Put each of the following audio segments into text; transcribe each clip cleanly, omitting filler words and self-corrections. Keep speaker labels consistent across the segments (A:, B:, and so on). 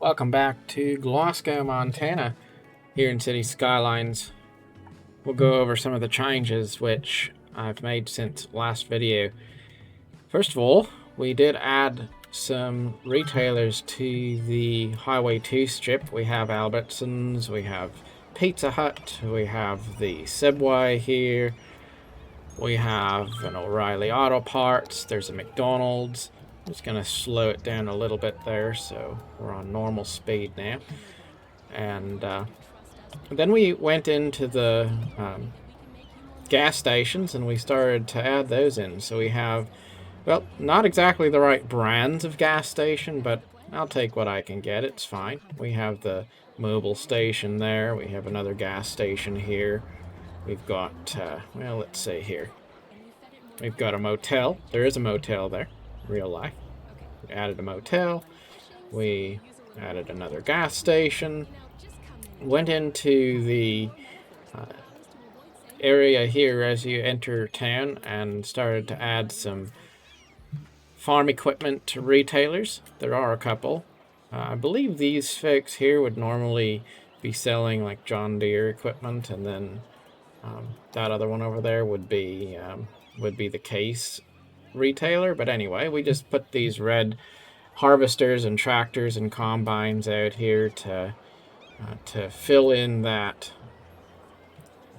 A: Welcome back to Glasgow, Montana, here in City Skylines. We'll go over some of the changes which I've made since last video. First of all, we did add some retailers to the Highway 2 strip. We have Albertsons, we have Pizza Hut, we have the Subway here, we have an O'Reilly Auto Parts, there's a McDonald's. I'm just going to slow it down a little bit there, so we're on normal speed now. And then we went into the gas stations and we started to add those in. So we have, well, not exactly the right brands of gas station, but I'll take what I can get. It's fine. We have the mobile station there. We have another gas station here. We've got, well, let's see here. We've got a motel. There is a motel there, real life. We added a motel. We added another gas station. Went into the area here as you enter town and started to add some farm equipment to retailers. There are a couple. I believe these folks here would normally be selling like John Deere equipment, and then that other one over there would be the Case retailer. But anyway, we just put these red harvesters and tractors and combines out here to fill in that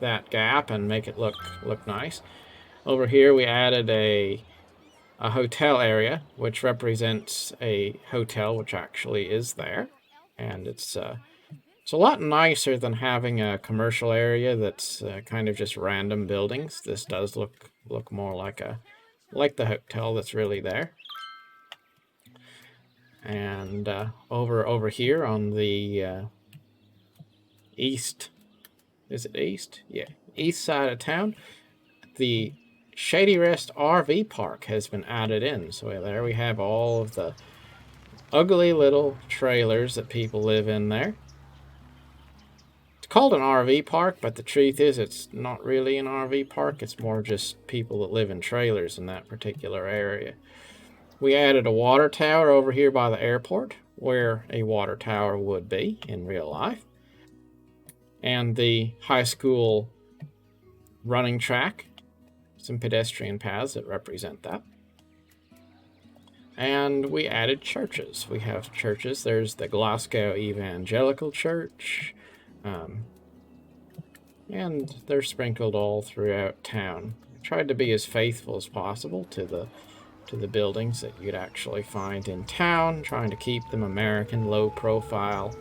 A: gap and make it look nice. Over here we added a hotel area, which represents a hotel which actually is there, and it's a lot nicer than having a commercial area that's kind of just random buildings. This does look more like the hotel that's really there. And over here on the east, is it east? Yeah, east side of town, the Shady Rest RV Park has been added in. So there we have all of the ugly little trailers that people live in there. It's called an RV park, but the truth is it's not really an RV park. It's more just people that live in trailers in that particular area. We added a water tower over here by the airport, where a water tower would be in real life. And the high school running track, some pedestrian paths that represent that. And we added churches. We have churches. There's the Glasgow Evangelical Church, and they're sprinkled all throughout town. I tried to be as faithful as possible to the buildings that you'd actually find in town, trying to keep them American, low-profile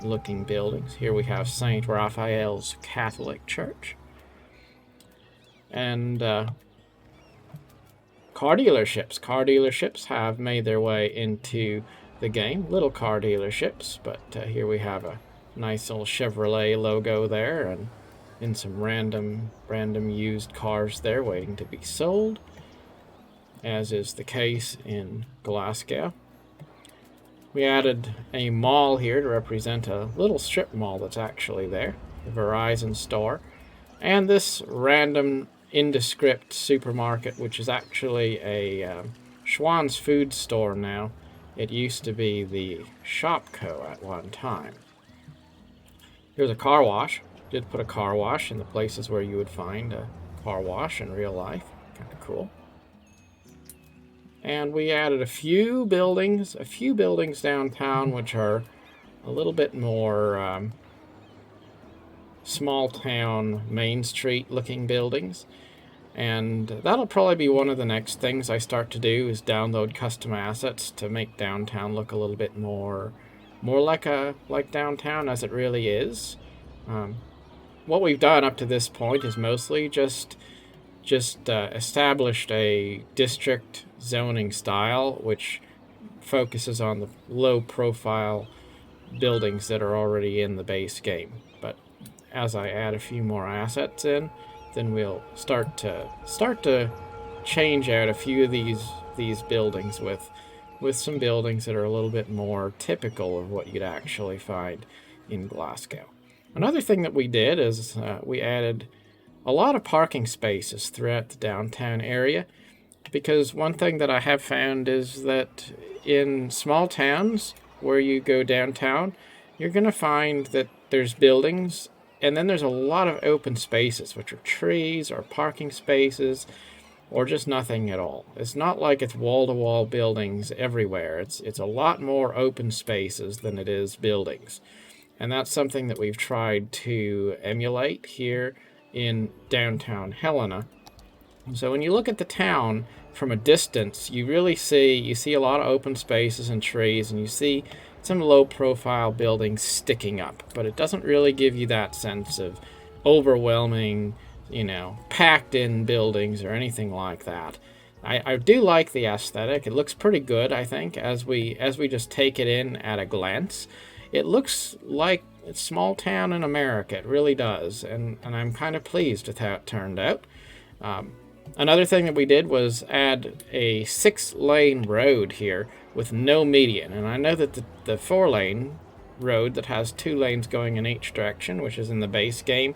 A: looking buildings. Here we have St. Raphael's Catholic Church. And car dealerships. Car dealerships have made their way into the game. Little car dealerships, but here we have a nice little Chevrolet logo there, and in some random used cars there waiting to be sold, as is the case in Glasgow. We added a mall here to represent a little strip mall that's actually there, the Verizon store, and this random indescript supermarket, which is actually a Schwann's food store now. It used to be the Shopco at one time. Here's a car wash. Did put a car wash in the places where you would find a car wash in real life. Kind of cool. And we added a few buildings downtown which are a little bit more small town Main Street looking buildings. And that'll probably be one of the next things I start to do, is download custom assets to make downtown look a little bit more like downtown as it really is. What we've done up to this point is mostly just established a district zoning style which focuses on the low profile buildings that are already in the base game. But as I add a few more assets in, then we'll start to change out a few of these buildings with some buildings that are a little bit more typical of what you'd actually find in Glasgow. Another thing that we did is we added a lot of parking spaces throughout the downtown area, because one thing that I have found is that in small towns, where you go downtown, you're going to find that there's buildings, and then there's a lot of open spaces, which are trees or parking spaces or just nothing at all. It's not like it's wall-to-wall buildings everywhere. It's a lot more open spaces than it is buildings. And that's something that we've tried to emulate here in downtown Helena. So when you look at the town from a distance, you see a lot of open spaces and trees, and you see some low-profile buildings sticking up, but it doesn't really give you that sense of overwhelming, packed-in buildings or anything like that. I do like the aesthetic. It looks pretty good, I think, as we just take it in at a glance. It looks like a small town in America. It really does, and I'm kind of pleased with how it turned out. Another thing that we did was add a 6-lane road here with no median. And I know that the 4-lane road that has 2 lanes going in each direction, which is in the base game,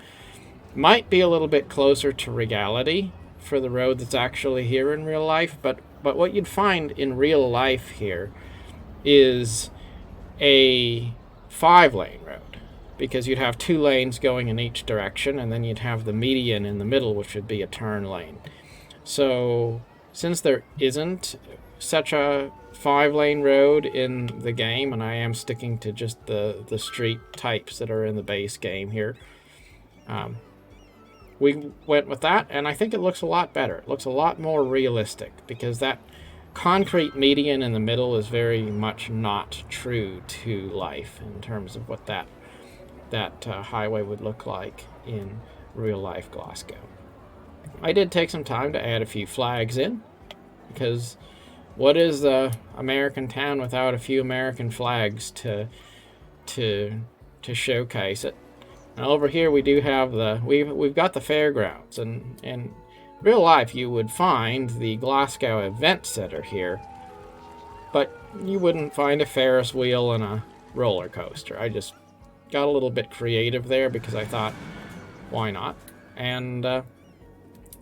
A: might be a little bit closer to reality for the road that's actually here in real life. But what you'd find in real life here is a 5-lane road, because you'd have 2 lanes going in each direction, and then you'd have the median in the middle, which would be a turn lane. So since there isn't such a 5-lane road in the game, and I am sticking to just the street types that are in the base game here, we went with that, and I think it looks a lot better. It looks a lot more realistic, because that concrete median in the middle is very much not true to life in terms of what that highway would look like in real life Glasgow. I did take some time to add a few flags in, because what is a American town without a few American flags to showcase it? And over here we do have we've got the fairgrounds, and in real life you would find the Glasgow Event Center here, but you wouldn't find a Ferris wheel and a roller coaster. I just got a little bit creative there because I thought, why not? And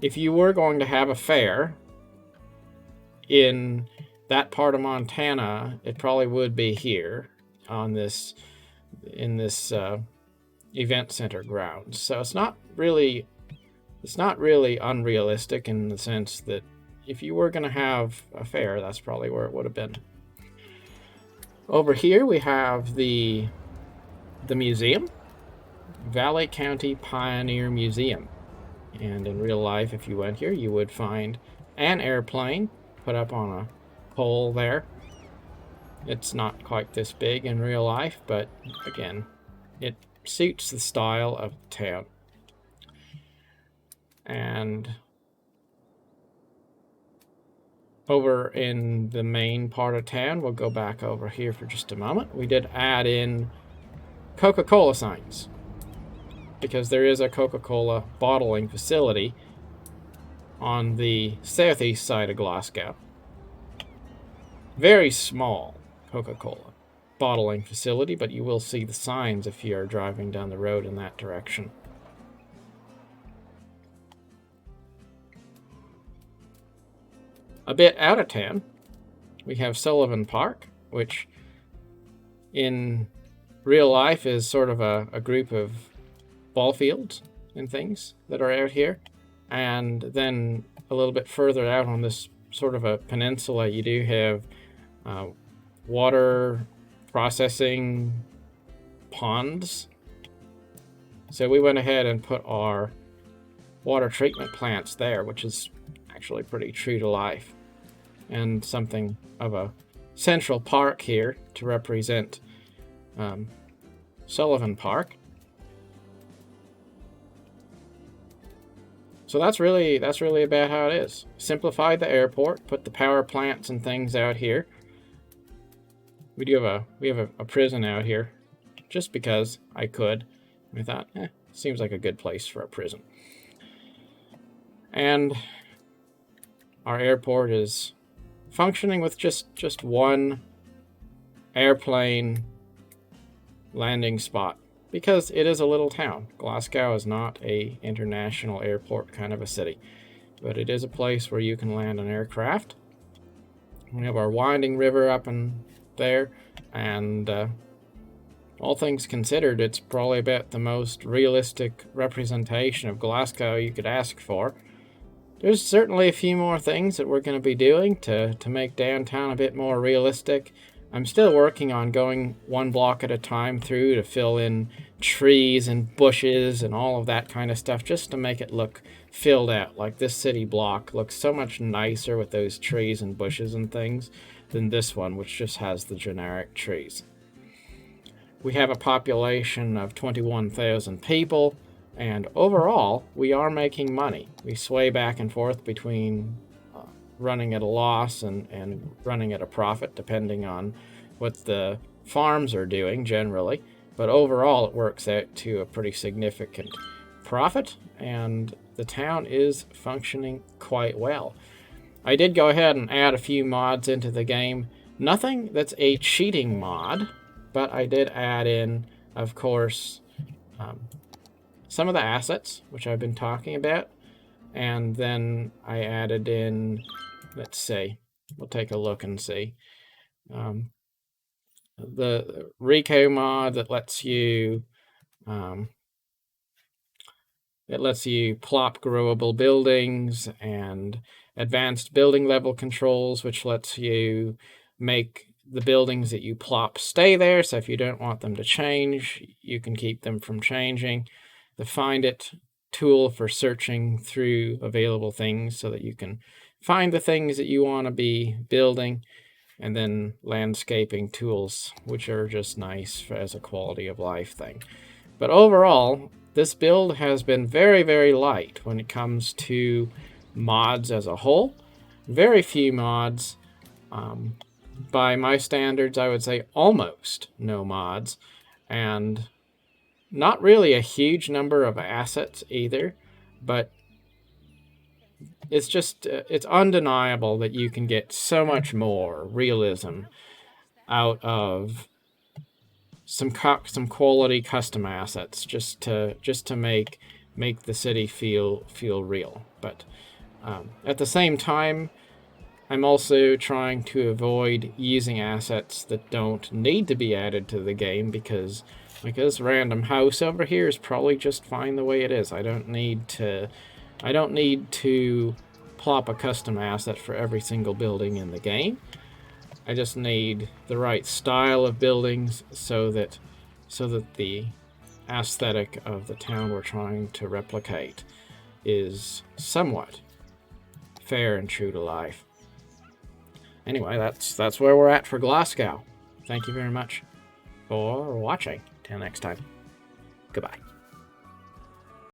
A: if you were going to have a fair in that part of Montana, it probably would be here in this event center grounds. So it's not really unrealistic in the sense that if you were going to have a fair, that's probably where it would have been. Over here we have the museum, Valley County Pioneer Museum. And in real life, if you went here, you would find an airplane put up on a pole there. It's not quite this big in real life, but again, it suits the style of the town. And over in the main part of town, we'll go back over here for just a moment. We did add in Coca-Cola signs, because there is a Coca-Cola bottling facility on the southeast side of Glasgow. Very small Coca-Cola bottling facility, but you will see the signs if you are driving down the road in that direction. A bit out of town, we have Sullivan Park, which in real life is sort of a group of ball fields and things that are out here. And then a little bit further out on this sort of a peninsula, you do have water processing ponds. So we went ahead and put our water treatment plants there, which is actually pretty true to life, and something of a central park here to represent Sullivan Park. So that's really about how it is. Simplified the airport, put the power plants and things out here. We have a prison out here, just because I could. I thought, seems like a good place for a prison. And our airport is functioning with just one airplane landing spot, because it is a little town. Glasgow is not a international airport kind of a city, but it is a place where you can land an aircraft. We have our winding river up in there, and all things considered, it's probably about the most realistic representation of Glasgow you could ask for. There's certainly a few more things that we're going to be doing to make downtown a bit more realistic. I'm still working on going one block at a time through to fill in trees and bushes and all of that kind of stuff, just to make it look filled out. Like this city block looks so much nicer with those trees and bushes and things than this one, which just has the generic trees. We have a population of 21,000 people, and overall, we are making money. We sway back and forth between running at a loss and running at a profit, depending on what the farms are doing generally. But overall, it works out to a pretty significant profit, and the town is functioning quite well. I did go ahead and add a few mods into the game. Nothing that's a cheating mod, but I did add in, of course, some of the assets, which I've been talking about. And then I added in, let's see, we'll take a look and see. The Rico mod that lets you plop growable buildings, and advanced building level controls, which lets you make the buildings that you plop stay there. So if you don't want them to change, you can keep them from changing. The Find It tool for searching through available things so that you can find the things that you want to be building. And then landscaping tools, which are just nice as a quality of life thing. But overall, this build has been very, very light when it comes to mods as a whole. Very few mods. By my standards, I would say almost no mods. And not really a huge number of assets either. But it's just, it's undeniable that you can get so much more realism out of some quality custom assets just to make the city feel real. But at the same time, I'm also trying to avoid using assets that don't need to be added to the game, because like this random house over here is probably just fine the way it is. I don't need to plop a custom asset for every single building in the game. I just need the right style of buildings so that the aesthetic of the town we're trying to replicate is somewhat fair and true to life. Anyway, that's where we're at for Glasgow. Thank you very much for watching. Till next time. Goodbye.